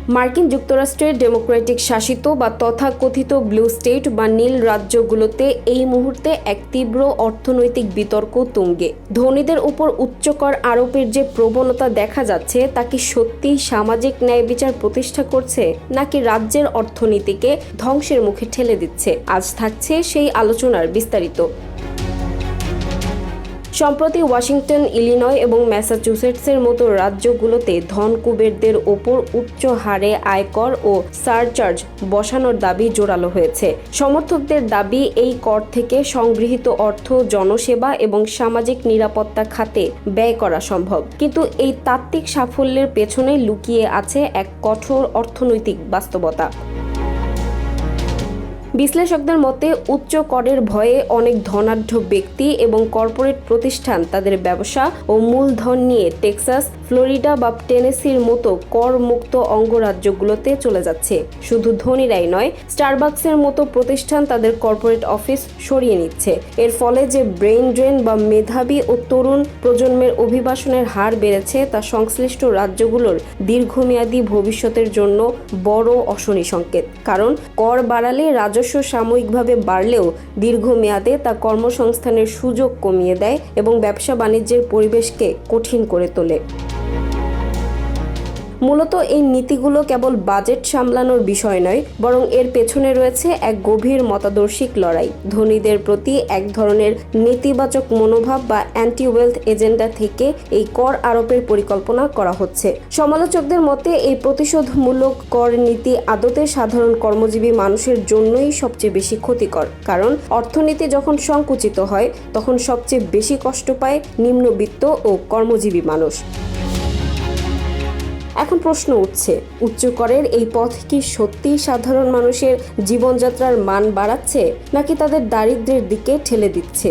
মার্কিন যুক্তরাষ্ট্রের ডেমোক্রেটিক শাসিত বা তথাকথিত ব্লু স্টেট বা নীল রাজ্যগুলোতে এই মুহূর্তে এক তীব্র অর্থনৈতিক বিতর্ক তুঙ্গে। ধনীদের উপর উচ্চ কর আরোপের যে প্রবণতা দেখা যাচ্ছে তা কি সত্যি সামাজিক ন্যায় বিচার প্রতিষ্ঠা করছে, নাকি রাজ্যের অর্থনীতিকে ধ্বংসের মুখে ঠেলে দিচ্ছে? আজ থাকছে সেই আলোচনার বিস্তারিত। সম্প্রতি ওয়াশিংটন, ইলিনয় এবং ম্যাসাচুসেটসের মতো রাজ্যগুলোতে ধন কুবেরদের ওপর উচ্চ হারে আয়কর ও সারচার্জ বসানোর দাবি জোরালো হয়েছে। সমর্থকদের দাবি, এই কর থেকে সংগৃহীত অর্থ জনসেবা এবং সামাজিক নিরাপত্তা খাতে ব্যয় করা সম্ভব। কিন্তু এই তাত্ত্বিক সাফল্যের পেছনে লুকিয়ে আছে এক কঠোর অর্থনৈতিক বাস্তবতা। বিশ্লেষকদের মতে, উচ্চ করের ভয়ে অনেক ধনাঢ্য ব্যক্তি এবং কর্পোরেট প্রতিষ্ঠান তাদের ব্যবসা ও মূলধন নিয়ে টেক্সাস, ফ্লোরিডা বা টেনেসির মতো কর মুক্ত অঙ্গরাজ্যগুলোতে চলে যাচ্ছে। শুধু ধনীরাই নয়, স্টারবাকসের মতো প্রতিষ্ঠান তাদের কর্পোরেট অফিস সরিয়ে নিচ্ছে। এর ফলে যে ব্রেইন ড্রেন বা মেধাবী ও তরুণ প্রজন্মের অভিবাসনের হার বেড়েছে তা সংশ্লিষ্ট রাজ্যগুলোর দীর্ঘমেয়াদী ভবিষ্যতের জন্য বড় অশনি সংকেত। কারণ কর বাড়ালে রাজস্ব সাময়িকভাবে বাড়লেও দীর্ঘমেয়াদে তা কর্মসংস্থানের সুযোগ কমিয়ে দেয় এবং ব্যবসা বাণিজ্যের পরিবেশকে কঠিন করে তোলে। মূলত এই নীতিগুলো কেবল বাজেট সামলানোর বিষয় নয়, বরং এর পেছনে রয়েছে এক গভীর মতাদর্শিক লড়াই। ধনীদের প্রতি এক ধরনের নেতিবাচক মনোভাব বা অ্যান্টি ওয়েলথ এজেন্ডা থেকে এই কর আরোপের পরিকল্পনা করা হচ্ছে। সমালোচকদের মতে, এই প্রতিশোধমূলক কর নীতি আদতে সাধারণ কর্মজীবী মানুষের জন্যই সবচেয়ে বেশি ক্ষতিকর। কারণ অর্থনীতি যখন সংকুচিত হয়, তখন সবচেয়ে বেশি কষ্ট পায় নিম্নবিত্ত ও কর্মজীবী মানুষ। এখন প্রশ্ন উঠছে, উচ্চ করের এই পথ কি সত্যিই সাধারণ মানুষের জীবনযাত্রার মান বাড়াচ্ছে, নাকি তাদের দারিদ্র্যের দিকে ঠেলে দিচ্ছে?